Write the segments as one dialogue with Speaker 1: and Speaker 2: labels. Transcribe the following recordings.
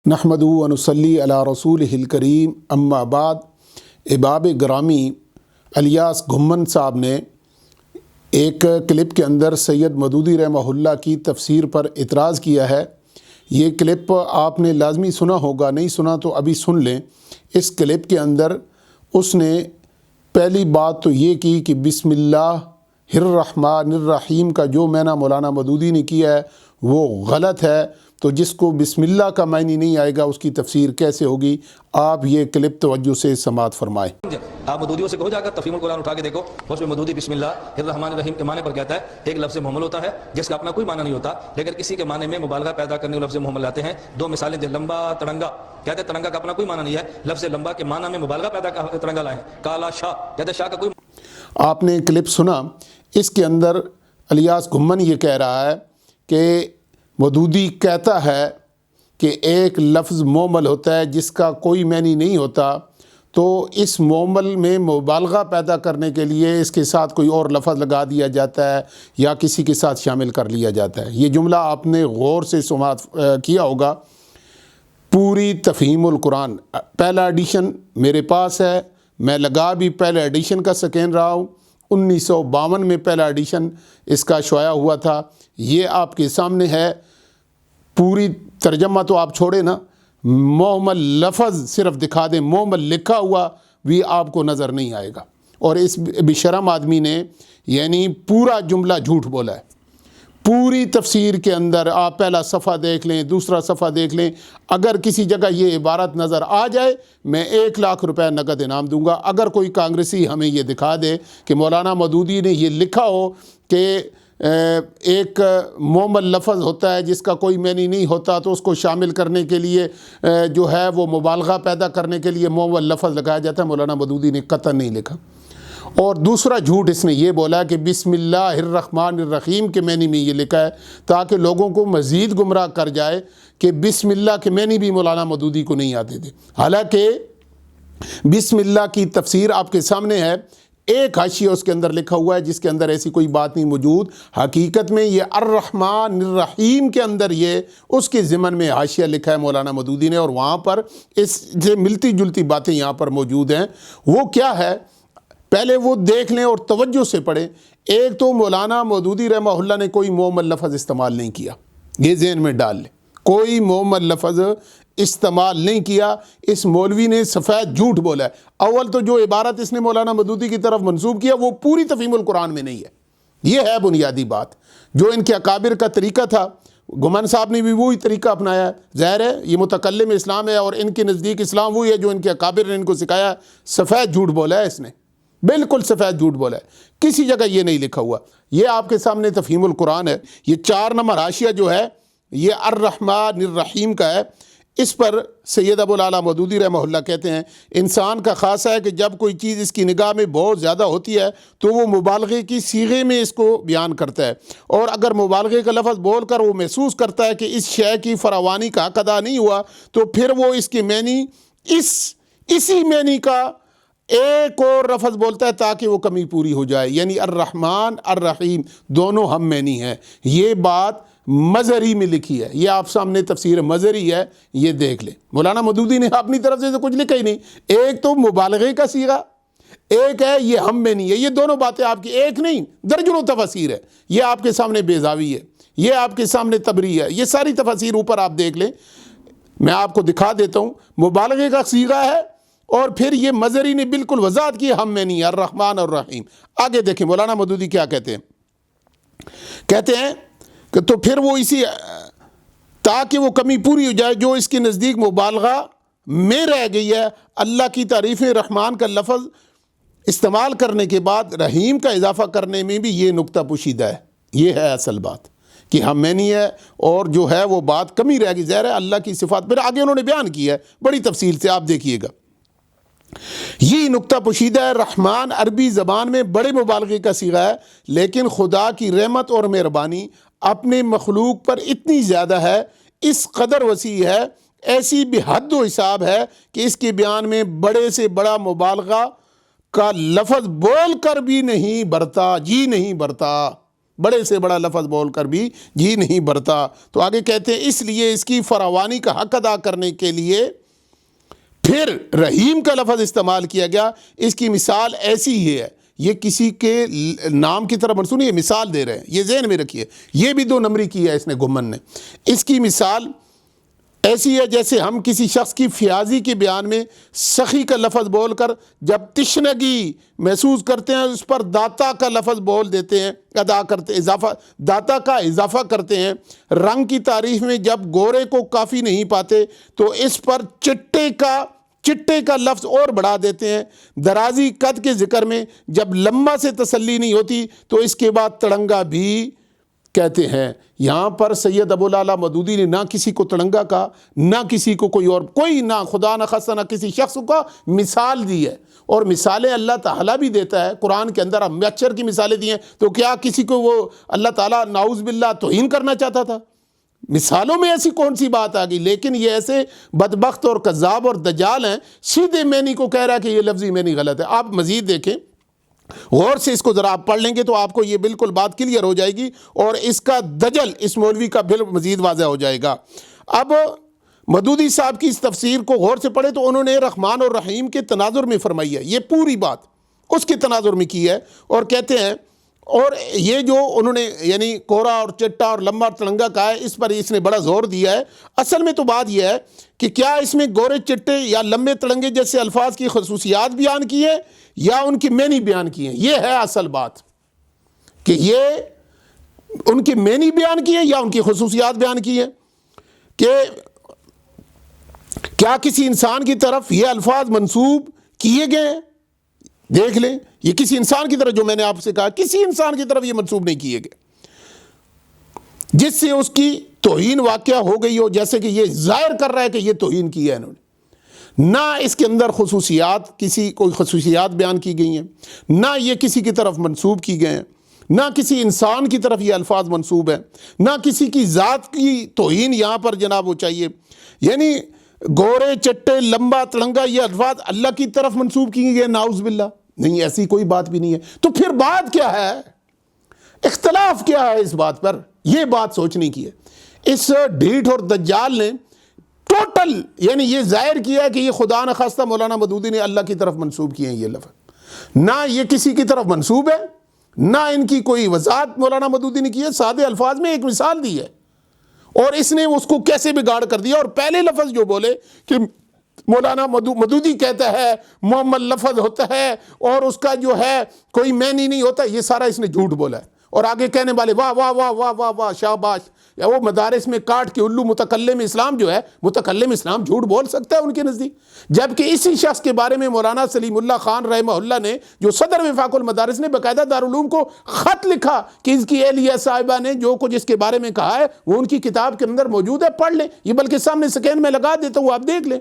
Speaker 1: نحمدہ و نصلی علی رسولہ الکریم اما بعد۔ احباب گرامی، الیاس گھمن صاحب نے ایک کلپ کے اندر سید مودودی رحمہ اللہ کی تفسیر پر اعتراض کیا ہے۔ یہ کلپ آپ نے لازمی سنا ہوگا، نہیں سنا تو ابھی سن لیں۔ اس کلپ کے اندر اس نے پہلی بات تو یہ کی کہ بسم اللہ الرحمن الرحیم کا جو معنی مولانا مودودی نے کیا ہے وہ غلط ہے، تو جس کو بسم اللہ کا معنی نہیں آئے گا اس کی تفسیر کیسے ہوگی؟ آپ یہ کلپ توجہ سے سماعت فرمائیں۔
Speaker 2: آپ مودودیوں سے کہو، جا کر تفہیم القرآن اٹھا کے دیکھو، اس میں مودودی بسم اللہ الرحمن الرحیم کے معنی پر کہتا ہے ایک لفظ محمل ہوتا ہے جس کا اپنا کوئی معنی نہیں ہوتا، لیکن اسی کے معنی میں مبالغہ پیدا کرنے والے لفظ محمل لاتے ہیں۔ دو مثالیں دے، لمبا تڑنگا، کہتے ہیں تڑنگا کا اپنا کوئی معنی نہیں ہے، لفظ لمبا کے معنی میں مبالغہ پیدا تڑنگا لائیں۔ کالا شاہ، کہتے ہیں شاہ کا کوئی۔
Speaker 1: آپ نے کلپ سنا، اس کے اندر الیاس گھمن یہ کہہ رہا ہے کہ مودودی کہتا ہے کہ ایک لفظ مومل ہوتا ہے جس کا کوئی معنی نہیں ہوتا، تو اس مومل میں مبالغہ پیدا کرنے کے لیے اس کے ساتھ کوئی اور لفظ لگا دیا جاتا ہے یا کسی کے ساتھ شامل کر لیا جاتا ہے۔ یہ جملہ آپ نے غور سے سماعت کیا ہوگا۔ پوری تفہیم القرآن پہلا ایڈیشن میرے پاس ہے، میں لگا بھی پہلے ایڈیشن کا سکین رہا ہوں۔ 1952 میں پہلا ایڈیشن اس کا شائع ہوا تھا، یہ آپ کے سامنے ہے۔ پوری ترجمہ تو آپ چھوڑے نا، مومل لفظ صرف دکھا دیں، مومل لکھا ہوا بھی آپ کو نظر نہیں آئے گا۔ اور اس بشرم آدمی نے یعنی پورا جملہ جھوٹ بولا ہے۔ پوری تفسیر کے اندر آپ پہلا صفحہ دیکھ لیں، دوسرا صفحہ دیکھ لیں، اگر کسی جگہ یہ عبارت نظر آ جائے میں 1,00,000 روپے نقد انعام دوں گا۔ اگر کوئی کانگریسی ہمیں یہ دکھا دے کہ مولانا مودودی نے یہ لکھا ہو کہ ایک مومل لفظ ہوتا ہے جس کا کوئی معنی نہیں ہوتا، تو اس کو شامل کرنے کے لیے جو ہے وہ مبالغہ پیدا کرنے کے لیے مومل لفظ لگایا جاتا ہے، مولانا مودودی نے قطعاً نہیں لکھا۔ اور دوسرا جھوٹ اس نے یہ بولا کہ بسم اللہ الرحمن الرحیم کے معنی میں یہ لکھا ہے، تاکہ لوگوں کو مزید گمراہ کر جائے کہ بسم اللہ کے معنی بھی مولانا مودودی کو نہیں آتے تھے۔ حالانکہ بسم اللہ کی تفسیر آپ کے سامنے ہے، ایک حاشیہ اس کے اندر لکھا ہوا ہے جس کے اندر ایسی کوئی بات نہیں موجود۔ حقیقت میں یہ الرحمن الرحیم کے اندر یہ اس کے ضمن میں حاشیہ لکھا ہے مولانا مودودی نے، اور وہاں پر اس سے ملتی جلتی باتیں یہاں پر موجود ہیں۔ وہ کیا ہے پہلے وہ دیکھ لیں اور توجہ سے پڑھیں۔ ایک تو مولانا مودودی رحمہ اللہ نے کوئی مومل لفظ استعمال نہیں کیا، یہ ذہن میں ڈال لیں، کوئی مومل لفظ استعمال نہیں کیا۔ اس مولوی نے سفید جھوٹ بولا ہے۔ اول تو جو عبارت اس نے مولانا مودودی کی طرف منسوب کیا وہ پوری تفہیم القرآن میں نہیں ہے، یہ ہے بنیادی بات۔ جو ان کے اکابر کا طریقہ تھا، گھمن صاحب نے بھی وہی طریقہ اپنایا ہے۔ ظاہر ہے یہ متکلم اسلام ہے اور ان کے نزدیک اسلام وہی ہے جو ان کے اکابر نے ان کو سکھایا۔ سفید جھوٹ بولا ہے اس نے، بالکل سفید جھوٹ بولا ہے، کسی جگہ یہ نہیں لکھا ہوا۔ یہ آپ کے سامنے تفہیم القرآن ہے، یہ 4 نمبر حاشیہ جو ہے یہ الرحمن الرحیم کا ہے۔ اس پر سید ابو الاعلیٰ مودودی رحمہ اللہ کہتے ہیں انسان کا خاصہ ہے کہ جب کوئی چیز اس کی نگاہ میں بہت زیادہ ہوتی ہے تو وہ مبالغے کی صیغے میں اس کو بیان کرتا ہے، اور اگر مبالغے کا لفظ بول کر وہ محسوس کرتا ہے کہ اس شے کی فراوانی کا حق ادا نہیں ہوا تو پھر وہ اس کے معنی اسی معنی کا ایک اور لفظ بولتا ہے تاکہ وہ کمی پوری ہو جائے، یعنی الرحمن الرحیم دونوں ہم معنی ہیں۔ یہ بات مظہری میں لکھی ہے، یہ آپ سامنے تفسیر مظہری ہے، یہ دیکھ لیں۔ مولانا مودودی نے اپنی طرف سے کچھ لکھا ہی نہیں۔ ایک تو مبالغے کا صیغہ، ایک ہے یہ ہم میں نہیں ہے، یہ دونوں باتیں آپ کی ایک نہیں درجنوں تفاسیر ہے۔ یہ آپ کے سامنے بیضاوی ہے، یہ آپ کے سامنے تبری ہے، یہ ساری تفاسیر اوپر آپ دیکھ لیں۔ میں آپ کو دکھا دیتا ہوں، مبالغے کا صیغہ ہے اور پھر یہ مظہری نے بالکل وضاحت کی ہم میں نہیں ہے، الرحمن الرحیم۔ آگے دیکھیں مولانا مودودی کیا کہتے ہیں، کہتے ہیں کہ تو پھر وہ اسی تاکہ وہ کمی پوری ہو جائے جو اس کے نزدیک مبالغہ میں رہ گئی ہے۔ اللہ کی تعریف رحمان کا لفظ استعمال کرنے کے بعد رحیم کا اضافہ کرنے میں بھی یہ نقطہ پوشیدہ ہے۔ یہ ہے اصل بات کہ ہم میں نہیں ہے، اور جو ہے وہ بات کمی رہ گئی۔ ظاہر ہے اللہ کی صفات پھر آگے انہوں نے بیان کی ہے بڑی تفصیل سے، آپ دیکھیے گا۔ یہ نقطہ پوشیدہ ہے، رحمان عربی زبان میں بڑے مبالغے کا صیغہ ہے، لیکن خدا کی رحمت اور مہربانی اپنے مخلوق پر اتنی زیادہ ہے، اس قدر وسیع ہے، ایسی بے حد و حساب ہے کہ اس کے بیان میں بڑے سے بڑا مبالغہ کا لفظ بول کر بھی نہیں برتا، جی نہیں برتا۔ بڑے سے بڑا لفظ بول کر بھی جی نہیں بھرتا۔ تو آگے کہتے ہیں اس لیے اس کی فراوانی کا حق ادا کرنے کے لیے پھر رحیم کا لفظ استعمال کیا گیا۔ اس کی مثال ایسی ہی ہے، یہ کسی کے نام کی طرف منسوب نہیں، یہ مثال دے رہے ہیں، یہ ذہن میں رکھیے، یہ بھی 2 نمبری کی ہے اس نے گمن نے۔ اس کی مثال ایسی ہے جیسے ہم کسی شخص کی فیاضی کے بیان میں سخی کا لفظ بول کر جب تشنگی محسوس کرتے ہیں اس پر داتا کا لفظ بول دیتے ہیں، ادا کرتے داتا کا اضافہ کرتے ہیں۔ رنگ کی تعریف میں جب گورے کو کافی نہیں پاتے تو اس پر چٹے کا لفظ اور بڑھا دیتے ہیں۔ درازی قد کے ذکر میں جب لمبا سے تسلی نہیں ہوتی تو اس کے بعد تڑنگا بھی کہتے ہیں۔ یہاں پر سید ابو الاعلیٰ مودودی نے نہ کسی کو تڑنگا کہا، نہ کسی کو کوئی نہ خدا نہ خاصہ نہ کسی شخص کا مثال دی ہے، اور مثالیں اللہ تعالیٰ بھی دیتا ہے قرآن کے اندر۔ مچھر کی مثالیں دی ہیں تو کیا کسی کو وہ اللہ تعالیٰ نعوذ باللہ توہین کرنا چاہتا تھا؟ مثالوں میں ایسی کون سی بات آ گئی؟ لیکن یہ ایسے بدبخت اور کذاب اور دجال ہیں، سیدھے معنی کو کہہ رہا ہے کہ یہ لفظی معنی غلط ہے۔ آپ مزید دیکھیں، غور سے اس کو ذرا آپ پڑھ لیں گے تو آپ کو یہ بالکل بات کلیئر ہو جائے گی، اور اس کا دجل اس مولوی کا پھر مزید واضح ہو جائے گا۔ اب مودودی صاحب کی اس تفسیر کو غور سے پڑھے تو انہوں نے رحمان اور رحیم کے تناظر میں فرمائی ہے، یہ پوری بات اس کے تناظر میں کی ہے، اور کہتے ہیں، اور یہ جو انہوں نے یعنی کوہرا اور چٹا اور لمبا اور تڑنگا کہا ہے، اس پر اس نے بڑا زور دیا ہے۔ اصل میں تو بات یہ ہے کہ کیا اس میں گورے چٹے یا لمبے تڑنگے جیسے الفاظ کی خصوصیات بیان کی ہیں یا ان کی معنی بیان کی ہیں؟ یہ ہے اصل بات، کہ یہ ان کی معنی بیان کی ہے یا ان کی خصوصیات بیان کی ہیں، کہ کیا کسی انسان کی طرف یہ الفاظ منسوب کیے گئے ہیں؟ دیکھ لیں، یہ کسی انسان کی طرف، جو میں نے آپ سے کہا کسی انسان کی طرف یہ منسوب نہیں کیے گئے جس سے اس کی توہین واقعہ ہو گئی ہو، جیسے کہ یہ ظاہر کر رہا ہے کہ یہ توہین کی ہے انہوں نے۔ نہ اس کے اندر خصوصیات، کوئی خصوصیات بیان کی گئی ہیں، نہ یہ کسی کی طرف منسوب کی گئے ہیں، نہ کسی انسان کی طرف یہ الفاظ منسوب ہیں، نہ کسی کی ذات کی توہین یہاں پر جناب وہ چاہیے۔ یعنی گورے چٹے لمبا تڑنگا یہ الفاظ اللہ کی طرف منسوب کیے گئے، نعوذ باللہ، نہیں، ایسی کوئی بات بھی نہیں ہے۔ تو پھر بات کیا ہے؟ اختلاف کیا ہے اس بات پر؟ یہ بات سوچنے کی ہے۔ اس ڈھیٹ اور دجال نے ٹوٹل یعنی یہ ظاہر کیا ہے کہ یہ خدا نخواستہ مولانا مودودی نے اللہ کی طرف منسوب کیے ہیں یہ لفظ، نہ یہ کسی کی طرف منسوب ہے، نہ ان کی کوئی وضاحت مولانا مودودی نے کی ہے، سادے الفاظ میں ایک مثال دی ہے، اور اس نے اس کو کیسے بگاڑ کر دیا۔ اور پہلے لفظ جو بولے کہ مولانا مودودی کہتا ہے محمد لفظ ہوتا ہے اور اس کا جو ہے کوئی معنی نہیں ہوتا، یہ سارا اس نے جھوٹ بولا ہے۔ اور آگے کہنے والے واہ واہ واہ واہ واہ واہ شاباش، یا وہ مدارس میں کاٹ کے الو متکلم اسلام جو ہے، متکلم اسلام جھوٹ بول سکتا ہے ان کے نزدیک، جبکہ اسی شخص کے بارے میں مولانا سلیم اللہ خان رحمہ اللہ نے، جو صدر وفاق المدارس نے، باقاعدہ دارالعلوم کو خط لکھا کہ اس کی اہلیہ صاحبہ نے جو کچھ اس کے بارے میں کہا ہے وہ ان کی کتاب کے اندر موجود ہے، پڑھ لیں، یہ بلکہ سامنے سکین میں لگا دیتا ہوں، آپ دیکھ لیں۔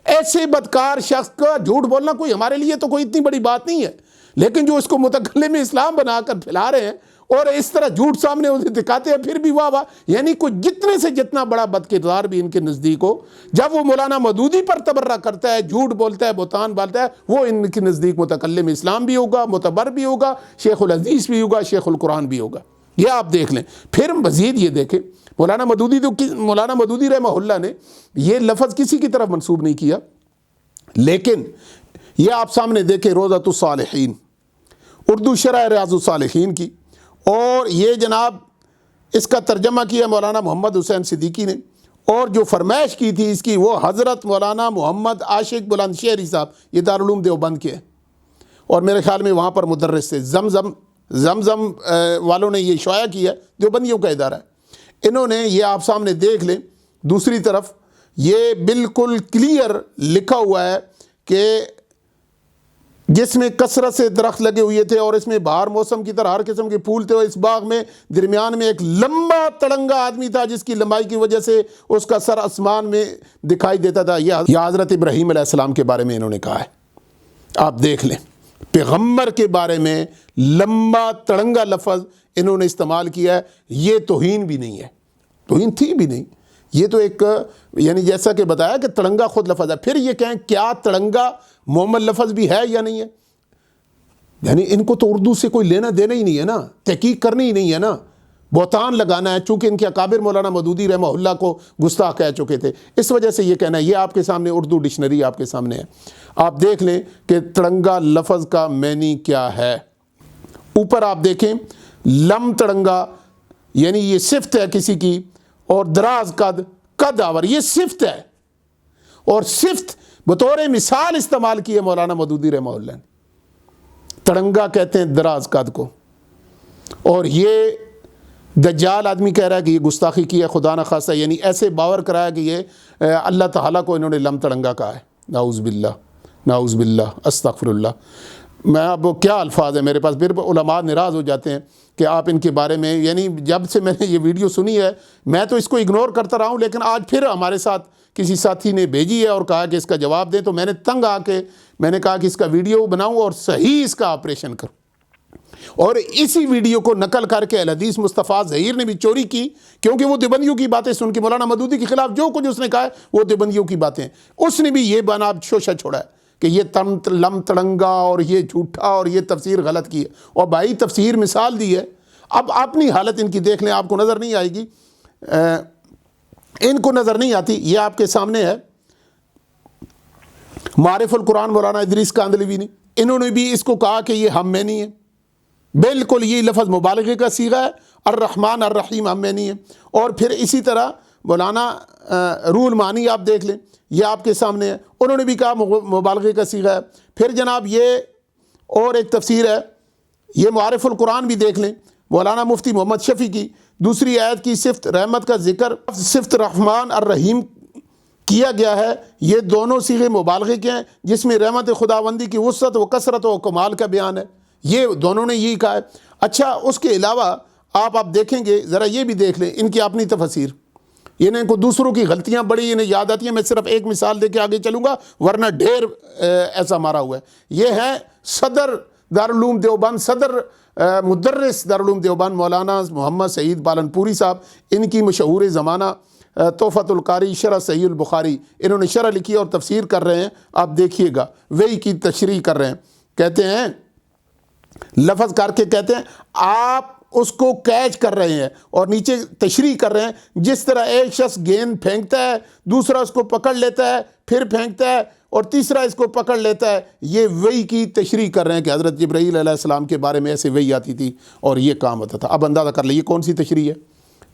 Speaker 1: ایسے بدکار شخص کا جھوٹ بولنا کوئی ہمارے لیے تو کوئی اتنی بڑی بات نہیں ہے، لیکن جو اس کو متکلم اسلام بنا کر پھیلا رہے ہیں اور اس طرح جھوٹ سامنے انہیں دکھاتے ہیں، پھر بھی واہ واہ، یعنی کوئی جتنے سے جتنا بڑا بد کردار بھی ان کے نزدیک ہو، جب وہ مولانا مودودی پر تبرہ کرتا ہے، جھوٹ بولتا ہے، بہتان بالتا ہے، وہ ان کے نزدیک متکلم اسلام بھی ہوگا، معتبر بھی ہوگا، شیخ الحدیث بھی ہوگا، شیخ القرآن بھی ہوگا۔ یہ آپ دیکھ لیں۔ پھر مزید یہ دیکھیں، مولانا مودودی رحمہ اللہ نے یہ لفظ کسی کی طرف منسوب نہیں کیا، لیکن یہ آپ سامنے دیکھیں روضۃ الصالحین، اردو شرح ریاض الصالحین کی، اور یہ جناب اس کا ترجمہ کیا مولانا محمد حسین صدیقی نے، اور جو فرمائش کی تھی اس کی وہ حضرت مولانا محمد عاشق بلند شہری صاحب، یہ دارالعلوم دیوبند کے ہیں، اور میرے خیال میں وہاں پر مدرس سے زمزم والوں نے یہ شائع کیا، دیوبندیوں کا ادارہ ہے۔ انہوں نے یہ آپ سامنے دیکھ لیں، دوسری طرف یہ بالکل کلیئر لکھا ہوا ہے کہ جس میں کثرت سے درخت لگے ہوئے تھے اور اس میں بہار موسم کی طرح ہر قسم کے پھول تھے، اور اس باغ میں درمیان میں ایک لمبا تڑنگا آدمی تھا جس کی لمبائی کی وجہ سے اس کا سر آسمان میں دکھائی دیتا تھا۔ یہ حضرت ابراہیم علیہ السلام کے بارے میں انہوں نے کہا ہے۔ آپ دیکھ لیں، پیغمبر کے بارے میں لمبا تڑنگا لفظ انہوں نے استعمال کیا ہے۔ یہ توہین بھی نہیں ہے، توہین تھی بھی نہیں، یہ تو ایک یعنی جیسا کہ بتایا کہ تڑنگا خود لفظ ہے۔ پھر یہ کہیں کیا تڑنگا محمد لفظ بھی ہے یا نہیں ہے؟ یعنی ان کو تو اردو سے کوئی لینا دینا ہی نہیں ہے نا، تحقیق کرنی ہی نہیں ہے نا، بہتان لگانا ہے، چونکہ ان کے اکابر مولانا مودودی رحمہ اللہ کو گستاخ کہہ چکے تھے، اس وجہ سے یہ کہنا ہے۔ یہ آپ کے سامنے اردو ڈکشنری آپ کے سامنے ہے، آپ دیکھ لیں کہ تڑنگا لفظ کا معنی کیا ہے۔ اوپر آپ دیکھیں لم تڑنگا یعنی یہ صفت ہے کسی کی، اور دراز قد آور یہ صفت ہے، اور صفت بطور مثال استعمال کی ہے مولانا مودودی رحمہ اللہ نے۔ تڑنگا کہتے ہیں دراز قد کو، اور یہ دجال آدمی کہہ رہا ہے کہ یہ گستاخی کی ہے خدا نہ خواستہ، یعنی ایسے باور کرایا کہ یہ اللہ تعالیٰ کو انہوں نے لم تڑنگا کہا ہے۔ نعوذ باللہ نعوذ باللہ استغفر اللہ۔ میں اب کیا الفاظ ہیں میرے پاس، پھر علماء ناراض ہو جاتے ہیں کہ آپ ان کے بارے میں، یعنی جب سے میں نے یہ ویڈیو سنی ہے میں تو اس کو اگنور کرتا رہا ہوں، لیکن آج پھر ہمارے ساتھ کسی ساتھی نے بھیجی ہے اور کہا کہ اس کا جواب دیں، تو میں نے تنگ آ کے میں نے کہا کہ اس کا ویڈیو بناؤں اور صحیح اس کا آپریشن کروں، اور اسی ویڈیو کو نقل کر کے الحدیث مصطفیٰ ظہیر نے بھی چوری کی، کیونکہ وہ دیوبندیوں کی باتیں سن کے مولانا مودودی کے خلاف جو کچھ اس نے کہا ہے وہ دیوبندیوں کی باتیں ہیں، اس نے بھی یہ بنا شوشہ چھوڑا ہے کہ یہ لم تڑنگا اور یہ جھوٹا اور یہ تفسیر غلط کی ہے، اور بھائی تفسیر مثال دی ہے۔ اب اپنی حالت ان کی دیکھ لیں، آپ کو نظر نہیں آئے گی، ان کو نظر نہیں آتی، یہ آپ کے سامنے ہے معارف القرآن مولانا ادریس کاندھلوی نے، انہوں نے بھی اس کو کہا کہ یہ ہم میں نہیں ہے، بالکل یہ لفظ مبالغے کا صیغہ ہے، الرحمن الرحیم ہم میں نہیں ہے۔ اور پھر اسی طرح مولانا روح المعانی آپ دیکھ لیں، یہ آپ کے سامنے ہے، انہوں نے بھی کہا مبالغے کا صیغہ ہے۔ پھر جناب یہ اور ایک تفسیر ہے، یہ معارف القرآن بھی دیکھ لیں، مولانا مفتی محمد شفیع کی دوسری آیت کی صفت رحمت کا ذکر صفت رحمان الرحیم کیا گیا ہے، یہ دونوں صیغے مبالغے کے ہیں، جس میں رحمت خداوندی کی وسعت و کثرت و کمال کا بیان ہے، یہ دونوں نے یہی کہا ہے۔ اچھا اس کے علاوہ آپ دیکھیں گے، ذرا یہ بھی دیکھ لیں ان کی اپنی تفسیر، انہیں کو دوسروں کی غلطیاں بڑی انہیں یاد آتی ہیں، میں صرف ایک مثال دے کے آگے چلوں گا ورنہ ڈھیر ایسا مارا ہوا ہے۔ یہ ہے صدر دارالعلوم دیوبند، صدر مدرس دارالعلوم دیوبند مولانا محمد سعید پالنپوری صاحب، ان کی مشہور زمانہ تحفۃ القاری شرح صحیح البخاری، انہوں نے شرح لکھی اور تفسیر کر رہے ہیں، آپ دیکھیے گا وہی کی تشریح کر رہے ہیں، کہتے ہیں لفظ کر کے کہتے ہیں آپ اس کو کیچ کر رہے ہیں اور نیچے تشریح کر رہے ہیں، جس طرح ایک شخص گیند پھینکتا ہے، دوسرا اس کو پکڑ لیتا ہے، پھر پھینکتا ہے اور تیسرا اس کو پکڑ لیتا ہے، یہ وحی کی تشریح کر رہے ہیں کہ حضرت جبرائیل علیہ السلام کے بارے میں ایسے وحی آتی تھی اور یہ کام ہوتا تھا۔ اب اندازہ کر لیں یہ کون سی تشریح ہے،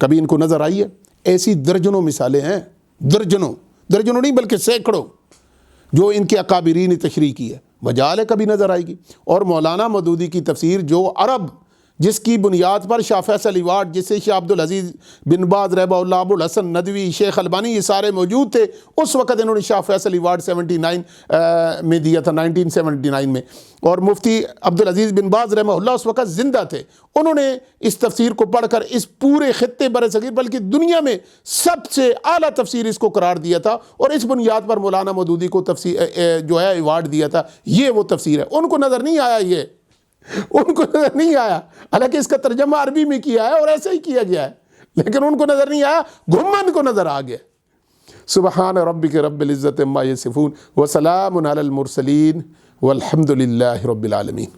Speaker 1: کبھی ان کو نظر آئی ہے؟ ایسی درجنوں مثالیں ہیں، درجنوں نہیں بلکہ سینکڑوں جو ان کے اکابرین نے تشریح کی ہے، مجال ہے کبھی نظر آئے گی۔ اور مولانا مودودی کی تفسیر جو عرب، جس کی بنیاد پر شاہ فیصل ایوارڈ، جسے شاہ عبدالعزیز بن باز رحمہ اللہ، ابو الحسن ندوی، شیخ البانی، یہ سارے موجود تھے اس وقت، انہوں نے شاہ فیصل ایوارڈ 79 میں دیا تھا، 1979 میں، اور مفتی عبدالعزیز بن باز رحمہ اللہ اس وقت زندہ تھے، انہوں نے اس تفسیر کو پڑھ کر اس پورے خطے بر صغیر بلکہ دنیا میں سب سے اعلیٰ تفسیر اس کو قرار دیا تھا، اور اس بنیاد پر مولانا مودودی کو تفسیر جو ہے ایوارڈ دیا تھا۔ یہ وہ تفسیر ہے، ان کو نظر نہیں آیا، یہ ان کو نظر نہیں آیا، حالانکہ اس کا ترجمہ عربی میں کیا ہے اور ایسے ہی کیا گیا ہے، لیکن ان کو نظر نہیں آیا، گھمن کو نظر آ گیا۔ سبحان ربک رب العزت عما یصفون وسلام علی المرسلین والحمد للہ رب العالمین۔